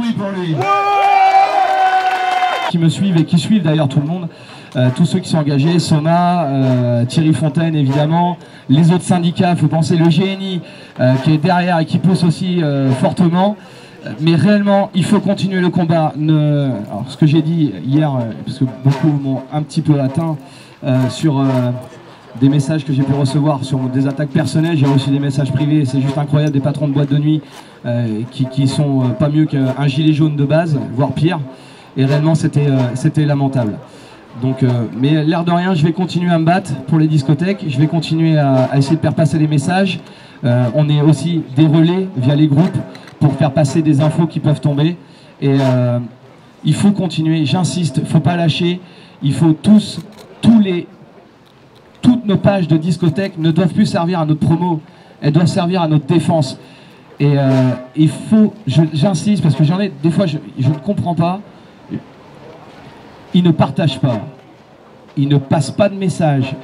bruit pour lui. Qui me suivent et qui suivent d'ailleurs tout le monde, tous ceux qui sont engagés, Soma, Thierry Fontaine évidemment, les autres syndicats, il faut penser le GNI qui est derrière et qui pousse aussi fortement. Mais réellement, il faut continuer le combat. Alors, ce que j'ai dit hier, parce que beaucoup m'ont un petit peu atteint sur des messages que j'ai pu recevoir sur des attaques personnelles, j'ai reçu des messages privés, c'est juste incroyable, des patrons de boîtes de nuit qui sont pas mieux qu'un gilet jaune de base, voire pire. Et réellement, c'était lamentable. Donc, mais l'air de rien, je vais continuer à me battre pour les discothèques, je vais continuer à essayer de faire passer les messages. On est aussi des relais via les groupes pour faire passer des infos qui peuvent tomber. Et il faut continuer, j'insiste, il ne faut pas lâcher. Il faut toutes nos pages de discothèques ne doivent plus servir à notre promo, elles doivent servir à notre défense. Et il faut, j'insiste, parce que j'en ai, des fois je ne comprends pas, ils ne partagent pas, ils ne passent pas de message.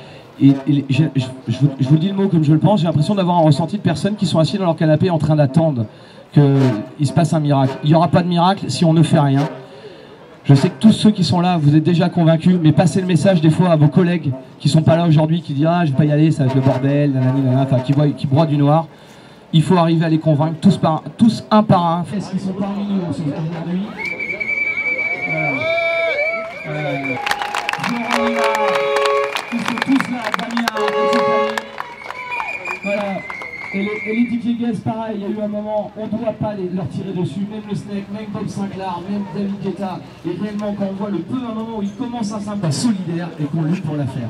Et je vous dis le mot comme je le pense, j'ai l'impression d'avoir un ressenti de personnes qui sont assis dans leur canapé en train d'attendre qu'il se passe un miracle. Il n'y aura pas de miracle si on ne fait rien. Je sais que tous ceux qui sont là, vous êtes déjà convaincus, mais passez le message des fois à vos collègues qui ne sont pas là aujourd'hui, qui disent « Ah, je ne vais pas y aller, ça va être le bordel, nanani, nanana », enfin, qui broient du noir. Il faut arriver à les convaincre, tous un par un. Est-ce qu'ils sont parmi nous aujourd'hui? Ils sont tous là, Damien, voilà. Et les DJ guests, pareil, il y a eu un moment, on ne doit pas leur tirer dessus, même le Snake, même Bob Sinclair, même David Guetta. Et réellement, quand on voit le peu, un moment où ils commencent à s'impliquer solidaire et qu'on lutte pour la faire.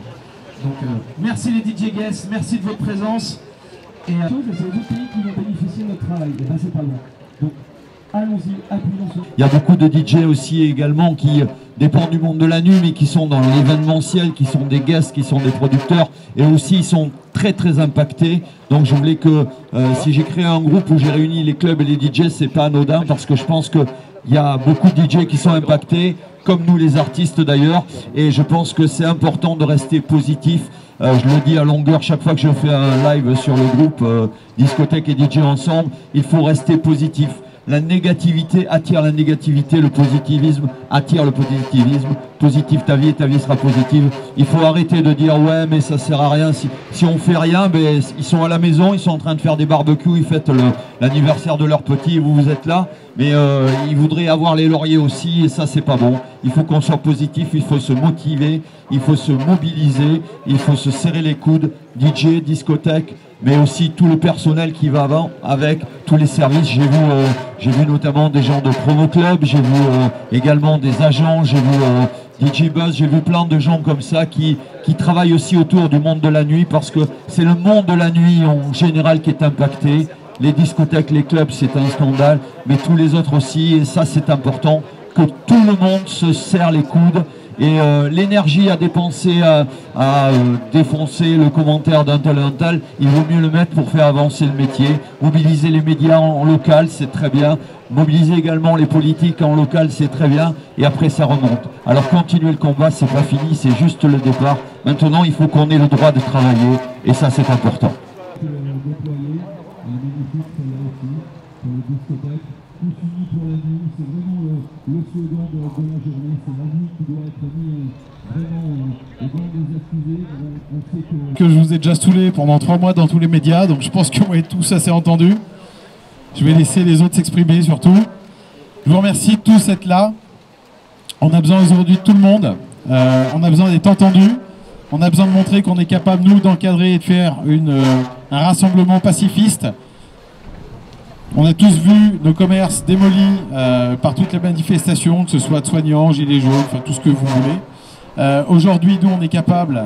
Donc, merci les DJ guests, merci de votre présence. Et c'est les autres pays qui vont bénéficier de notre travail. Et ben, c'est pas loin. Donc, allons-y, appuyons sur. Il y a beaucoup de DJ aussi également qui dépendent du monde de la nuit, mais qui sont dans l'événementiel, qui sont des guests, qui sont des producteurs, et aussi ils sont très très impactés. Donc je voulais que si j'ai créé un groupe où j'ai réuni les clubs et les DJ, c'est pas anodin, parce que je pense qu'il y a beaucoup de DJ qui sont impactés, comme nous les artistes d'ailleurs, et je pense que c'est important de rester positif. Je le dis à longueur chaque fois que je fais un live sur le groupe discothèque et DJ ensemble, il faut rester positif. La négativité attire la négativité, le positivisme attire le positivisme. Positif ta vie et ta vie sera positive. Il faut arrêter de dire ouais mais ça sert à rien. Si on fait rien, ben, ils sont à la maison, ils sont en train de faire des barbecues, ils fêtent l'anniversaire de leur petit et vous êtes là. Mais ils voudraient avoir les lauriers aussi et ça c'est pas bon. Il faut qu'on soit positif, il faut se motiver, il faut se mobiliser, il faut se serrer les coudes, DJ, discothèque, mais aussi tout le personnel qui va avant, avec tous les services. J'ai vu notamment des gens de promo club, j'ai vu également des agents, j'ai vu DJ Buzz, j'ai vu plein de gens comme ça qui travaillent aussi autour du monde de la nuit, parce que c'est le monde de la nuit en général qui est impacté. Les discothèques, les clubs, c'est un scandale, mais tous les autres aussi, et ça c'est important, que tout le monde se serre les coudes. Et l'énergie à dépenser, à défoncer le commentaire d'un tel, il vaut mieux le mettre pour faire avancer le métier. Mobiliser les médias en local, c'est très bien. Mobiliser également les politiques en local, c'est très bien. Et après, ça remonte. Alors continuer le combat, c'est pas fini, c'est juste le départ. Maintenant, il faut qu'on ait le droit de travailler. Et ça, c'est important. C'est vraiment le slogan de la journée, c'est la nuit qui doit être mis vraiment au banc des accusés. On sait que je vous ai déjà saoulé pendant 3 mois dans tous les médias, donc je pense qu'on est tous assez entendus. Je vais laisser les autres s'exprimer surtout. Je vous remercie de tous d'être là. On a besoin aujourd'hui de tout le monde. On a besoin d'être entendus. On a besoin de montrer qu'on est capable, nous, d'encadrer et de faire un rassemblement pacifiste. On a tous vu nos commerces démolis par toutes les manifestations, que ce soit de soignants, gilets jaunes, enfin tout ce que vous voulez. Aujourd'hui, nous, on est capable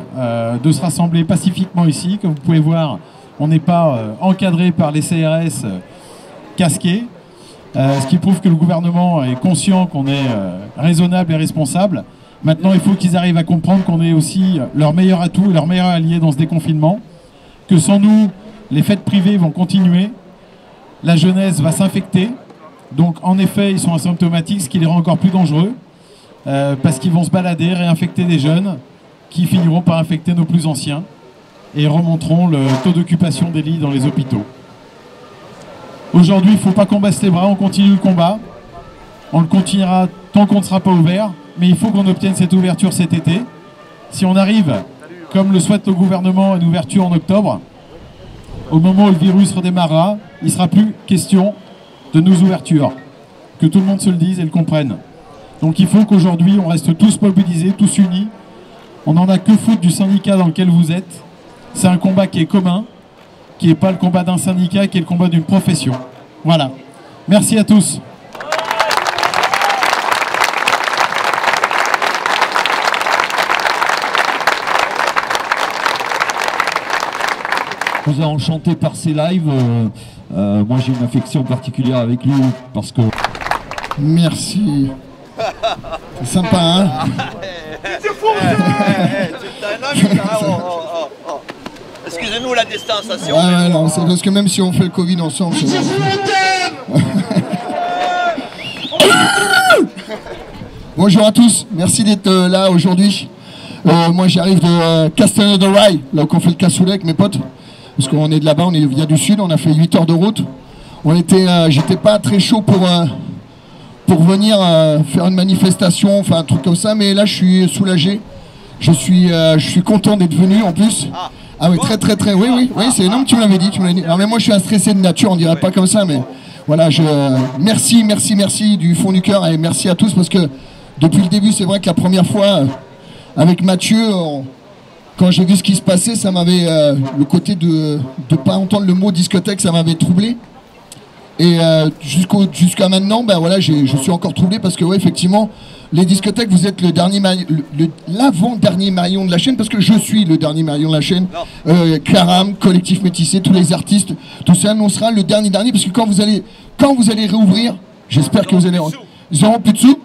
de se rassembler pacifiquement ici. Comme vous pouvez voir, on n'est pas encadré par les CRS casqués, ce qui prouve que le gouvernement est conscient qu'on est raisonnable et responsable. Maintenant, il faut qu'ils arrivent à comprendre qu'on est aussi leur meilleur atout et leur meilleur allié dans ce déconfinement, que sans nous, les fêtes privées vont continuer. La jeunesse va s'infecter, donc en effet ils sont asymptomatiques, ce qui les rend encore plus dangereux, parce qu'ils vont se balader, réinfecter des jeunes, qui finiront par infecter nos plus anciens, et remonteront le taux d'occupation des lits dans les hôpitaux. Aujourd'hui, il ne faut pas qu'on baisse les bras, on continue le combat. On le continuera tant qu'on ne sera pas ouvert, mais il faut qu'on obtienne cette ouverture cet été. Si on arrive, comme le souhaite le gouvernement, à une ouverture en octobre, au moment où le virus redémarrera, il ne sera plus question de nos ouvertures. Que tout le monde se le dise et le comprenne. Donc il faut qu'aujourd'hui, on reste tous mobilisés, tous unis. On n'en a que foutre du syndicat dans lequel vous êtes. C'est un combat qui est commun, qui n'est pas le combat d'un syndicat, qui est le combat d'une profession. Voilà. Merci à tous. Vous a enchanté par ces lives. Moi j'ai une affection particulière avec lui parce que... Merci. C'est sympa, hein? Excusez-nous la distanciation. Ouais, non, c'est parce que même si on fait le Covid ensemble... Bonjour à tous, merci d'être là aujourd'hui. Moi j'arrive de Castello de Rai, là où on fait le cassoulet avec mes potes. Parce qu'on est de là-bas, on vient du sud, on a fait 8 heures de route. J'étais pas très chaud pour venir faire une manifestation, enfin un truc comme ça, mais là je suis soulagé. Je suis content d'être venu en plus. Ah oui, très, oui, c'est non, tu me l'avais dit, Alors mais moi je suis un stressé de nature, on dirait pas comme ça, mais voilà, merci du fond du cœur et merci à tous parce que depuis le début, c'est vrai que la première fois avec Mathieu, quand j'ai vu ce qui se passait, ça m'avait le côté de pas entendre le mot discothèque, ça m'avait troublé. Et jusqu'à maintenant, ben voilà, je suis encore troublé parce que ouais, effectivement, les discothèques, vous êtes l'avant-dernier maillon de la chaîne, parce que je suis le dernier maillon de la chaîne. Caram, Collectif Métissé, tous les artistes, tout ça, on sera le dernier, parce que quand vous allez réouvrir, j'espère que vous allez... Ils n'auront plus de sous.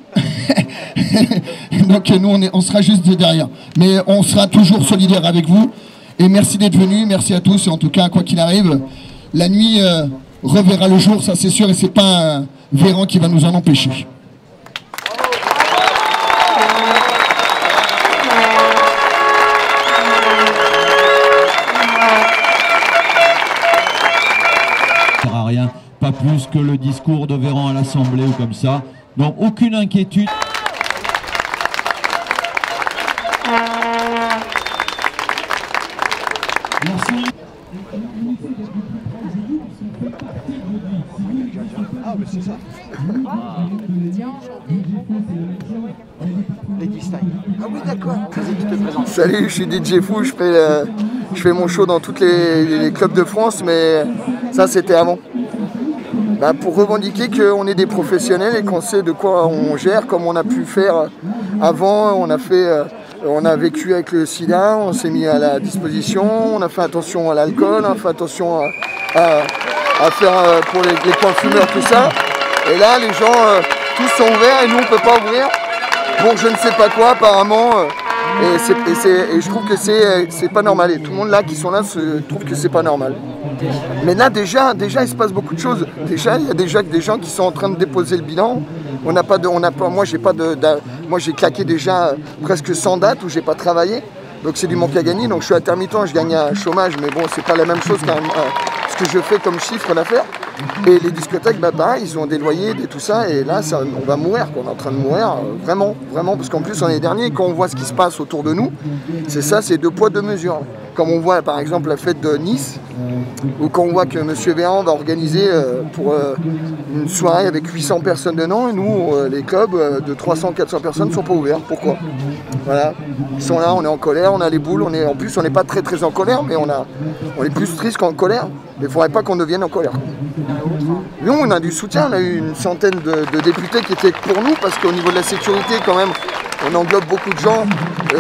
Donc nous, on sera juste derrière. Mais on sera toujours solidaire avec vous. Et merci d'être venus, merci à tous. Et en tout cas, quoi qu'il arrive, la nuit reverra le jour, ça c'est sûr, et c'est pas un Véran qui va nous en empêcher. Ça sert à rien, pas plus que le discours de Véran à l'Assemblée ou comme ça. Donc aucune inquiétude. Merci. Ah, mais c'est ça. Lady Style. Ah oui, d'accord. Vas-y, je te présente. Salut, je suis DJ Fou, je fais mon show dans tous les clubs de France, mais ça c'était avant. Bah, pour revendiquer qu'on est des professionnels et qu'on sait de quoi on gère, comme on a pu faire avant, on a vécu avec le sida, on s'est mis à la disposition, on a fait attention à l'alcool, on a fait attention à faire pour les points fumeurs, tout ça. Et là, les gens, tous sont ouverts et nous, on ne peut pas ouvrir pour je ne sais pas quoi, apparemment. Et je trouve que c'est pas normal. Et tout le monde là qui sont là trouve que c'est pas normal. Mais là, déjà, il se passe beaucoup de choses. Déjà, il y a déjà des gens qui sont en train de déposer le bilan. Moi, j'ai claqué déjà presque 100 dates où j'ai pas travaillé. Donc c'est du manque à gagner. Donc je suis intermittent, je gagne un chômage, mais bon, c'est pas la même chose ce que je fais comme chiffre d'affaires. Et les discothèques, bah pareil, ils ont des loyers, tout ça, et là, on va mourir, quoi. On est en train de mourir, vraiment, parce qu'en plus, on est les derniers, quand on voit ce qui se passe autour de nous, c'est deux poids, deux mesures. Comme on voit, par exemple, la fête de Nice, ou quand on voit que M. Véran va organiser pour une soirée avec 800 personnes dedans, et nous, les clubs de 300-400 personnes ne sont pas ouverts. Pourquoi? Voilà, ils sont là, on est en colère, on a les boules, en plus, on n'est pas très en colère, mais on est plus triste qu'en colère. Mais il ne faudrait pas qu'on devienne en colère. Nous, on a du soutien, on a eu une centaine de députés qui étaient pour nous, parce qu'au niveau de la sécurité, quand même, on englobe beaucoup de gens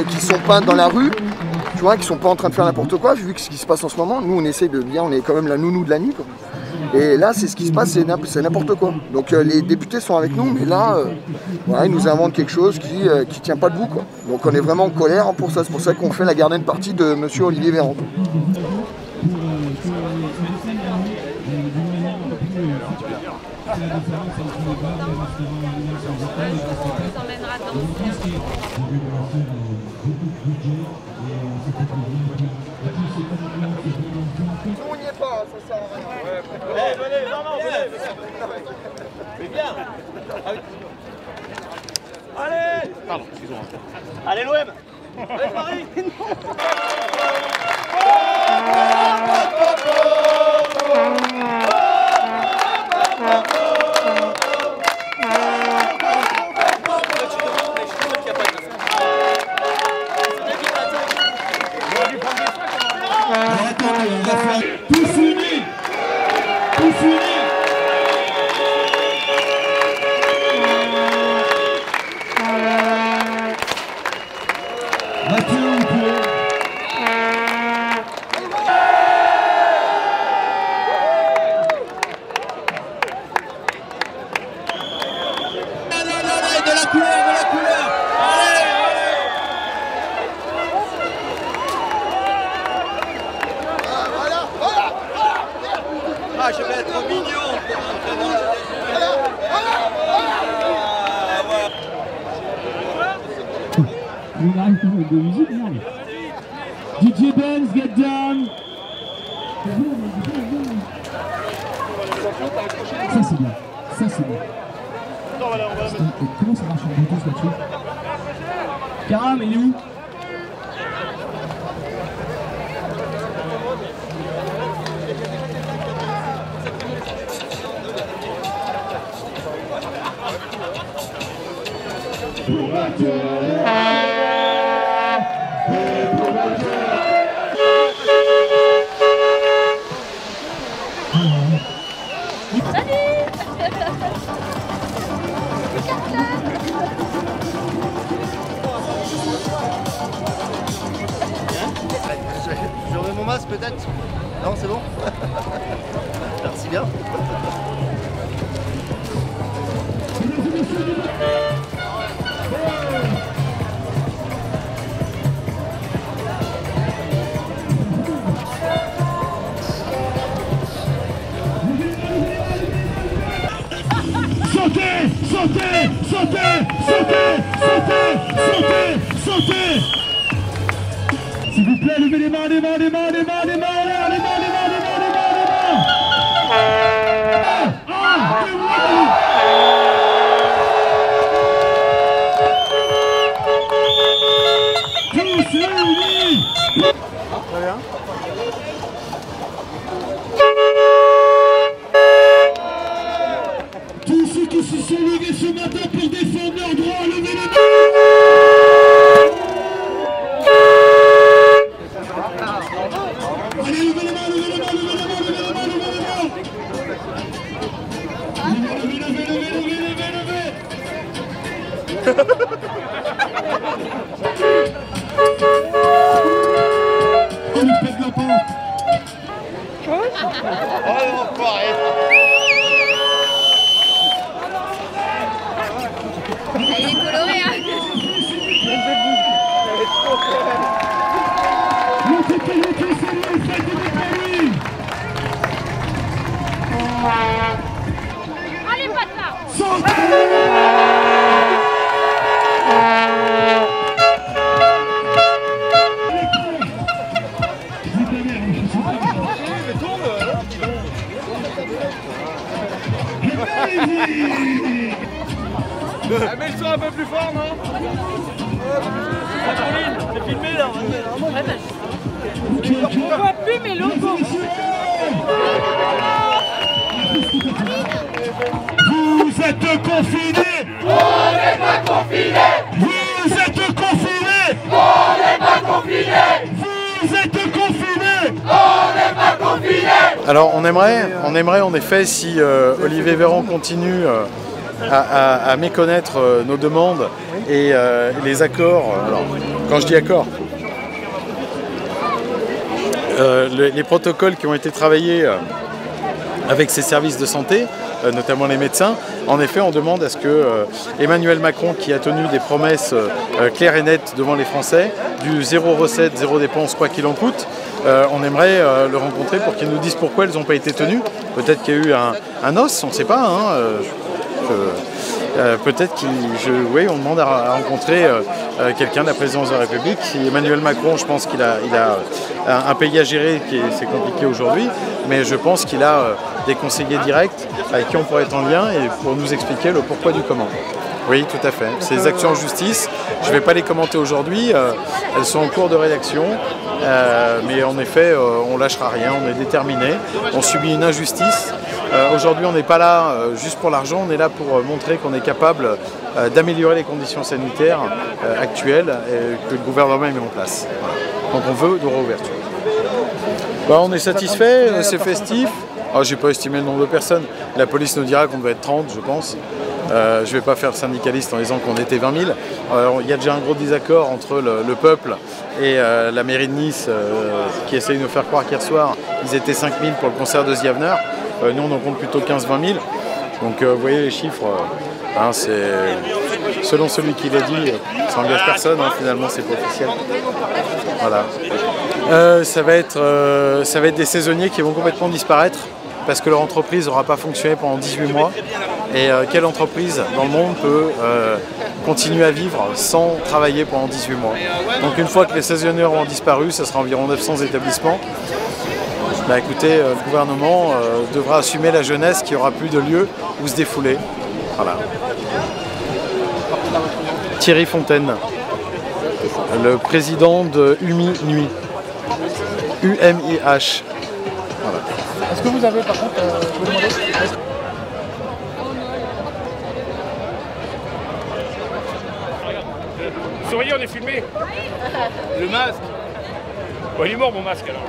qui ne sont pas dans la rue, tu vois, qui ne sont pas en train de faire n'importe quoi, vu ce qui se passe en ce moment. Nous, on essaie de dire, on est quand même la nounou de la nuit, quoi. Et là, c'est ce qui se passe, c'est n'importe quoi. Donc les députés sont avec nous, mais là, voilà, ils nous inventent quelque chose qui ne tient pas debout, quoi. Donc on est vraiment en colère pour ça. C'est pour ça qu'on fait la garden party de M. Olivier Véran. On n'y est pas. sert à rien. Venez, non, venez. Mais bien. Allez. Pardon, excusez-moi. Allez, l'OM. Allez, Paris. Tous unis! Tous unis! Mathieu Houpier. De la couleur, de la couleur! Allez, allez! Ah, je vais être mignon. On arrive quand même de musique, merde. DJ Benz, get down. Ça c'est bien, ça c'est bien. Comment ça marche en Bluetooth là-dessus? Karam, il est où? Je remets mon masque peut-être. Non, c'est bon. Merci bien. Sautez, sautez, sautez, sautez, sautez, sautez, sautez. S'il vous plaît, levez les mains, les mains, les mains, les mains, les mains, les mains, les mains, les mains, les mains, les mains, les mains. Tous unis. Très bien. Tous ceux qui se sont levés ce matin pour défendre leurs droits, levez les mains. Allez, levez les mains, levez les mains, levez les mains, levez les mains, levez les mains. Levez, levez, levez, levez, levez, levez. Oh, le pète la pente. Il est coloré, hein. Allez, pas de là. Mais le son un peu plus fort, non? C'est filmé là. On voit plus mes logos. Vous êtes confinés. On n'est pas confinés. Vous êtes confinés. On n'est pas confinés. Vous êtes confinés. On n'est pas confinés. Alors on aimerait en effet si Olivier Véran continue à méconnaître nos demandes et les accords. Alors, quand je dis accords, les protocoles qui ont été travaillés avec ces services de santé, notamment les médecins. En effet, on demande à ce que Emmanuel Macron, qui a tenu des promesses claires et nettes devant les Français, du zéro recette, zéro dépense, quoi qu'il en coûte, on aimerait le rencontrer pour qu'il nous dise pourquoi elles n'ont pas été tenues. Peut-être qu'il y a eu un os, on ne sait pas. Hein, peut-être on demande à rencontrer quelqu'un de la présidence de la République. Emmanuel Macron, je pense qu'il a un pays à gérer, c'est compliqué aujourd'hui, mais je pense qu'il a des conseillers directs avec qui on pourrait être en lien et pour nous expliquer le pourquoi du comment. Oui, tout à fait. Ces actions en justice, je ne vais pas les commenter aujourd'hui, elles sont en cours de rédaction, mais en effet, on ne lâchera rien, on est déterminé, on subit une injustice. Aujourd'hui, on n'est pas là juste pour l'argent, on est là pour montrer qu'on est capable d'améliorer les conditions sanitaires actuelles que le gouvernement a mis en place. Voilà. Donc on veut de réouverture. On est satisfait, c'est festif. Je n'ai pas estimé le nombre de personnes. La police nous dira qu'on devait être 30, je pense. Je ne vais pas faire le syndicaliste en disant qu'on était 20 000. Il y a déjà un gros désaccord entre le peuple et la mairie de Nice qui essaye de nous faire croire qu'hier soir, ils étaient 5 000 pour le concert de The Avener. Nous, on en compte plutôt 15-20 000. Donc, vous voyez les chiffres, c'est selon celui qui l'a dit, ça n'engage personne, finalement, c'est pas officiel. Voilà. Ça va être des saisonniers qui vont complètement disparaître parce que leur entreprise n'aura pas fonctionné pendant 18 mois. Et quelle entreprise dans le monde peut continuer à vivre sans travailler pendant 18 mois? Donc une fois que les saisonniers auront disparu, ça sera environ 900 établissements. Écoutez, le gouvernement devra assumer la jeunesse qui aura plus de lieu où se défouler. Voilà. Thierry Fontaine, le président de UMI Nuit. UMIH. Voilà. Est-ce que vous avez par contre, je vous demander Souriez, on est filmé. Le masque. Bon, il est mort mon masque alors.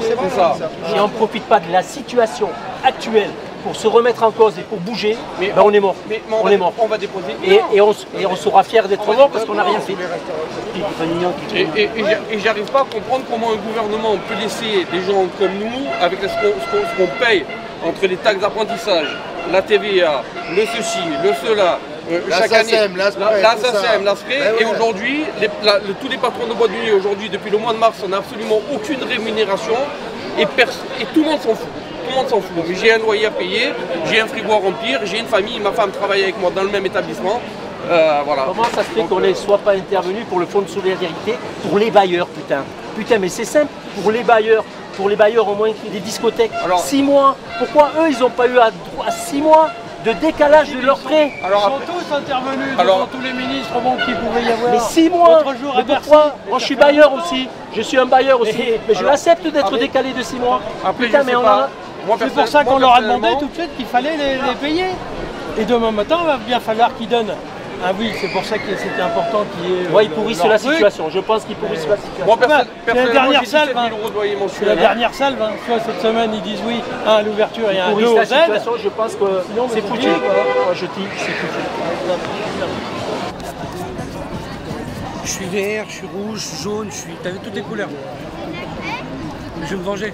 C'est ça. Si on ne profite pas de la situation actuelle pour se remettre en cause et pour bouger, on est mort. On est mort. On va déposer. Et on sera fiers d'être mort parce qu'on n'a rien fait. Et j'arrive pas à comprendre comment un gouvernement peut laisser des gens comme nous, avec ce qu'on paye entre les taxes d'apprentissage, la TVA, le ceci, le cela, chaque année, la SACEM, l'ASPRE, et aujourd'hui, tous les patrons de boîte de nuit, aujourd'hui, depuis le mois de mars, on n'a absolument aucune rémunération et tout le monde s'en fout. Tout le monde s'en fout. Mais j'ai un loyer à payer, j'ai un frigo à remplir, j'ai une famille, ma femme travaille avec moi dans le même établissement. Voilà. Comment ça se fait qu'on ne soit pas intervenu pour le fonds de solidarité pour les bailleurs, putain? Putain, mais c'est simple, pour les bailleurs au moins des discothèques. Alors, 6 mois, pourquoi eux ils n'ont pas eu à 6 mois de décalage de leurs prêts? Ils sont tous intervenus devant tous les ministres qu'il pouvait y avoir. Mais 6 mois. Mais pourquoi? Moi je suis bailleur aussi, je suis un bailleur aussi, mais je l'accepte d'être décalé de 6 mois. Après, putain, mais c'est pour ça qu'on leur a demandé tout de suite qu'il fallait les payer. Et demain matin, il va bien falloir qu'ils donnent. Ah oui, c'est pour ça que c'était important qu'il y ait... Ouais, ils pourrissent la situation, je pense qu'ils pourrissent la situation. Moi, c'est la dernière salve. C'est la dernière salve. Tu vois, cette semaine, ils disent oui à l'ouverture et à un 2 aux aides. Je pense que c'est foutu. Je dis c'est foutu. Je suis vert, je suis rouge, je suis jaune, t'avais toutes les couleurs. Je vais me venger.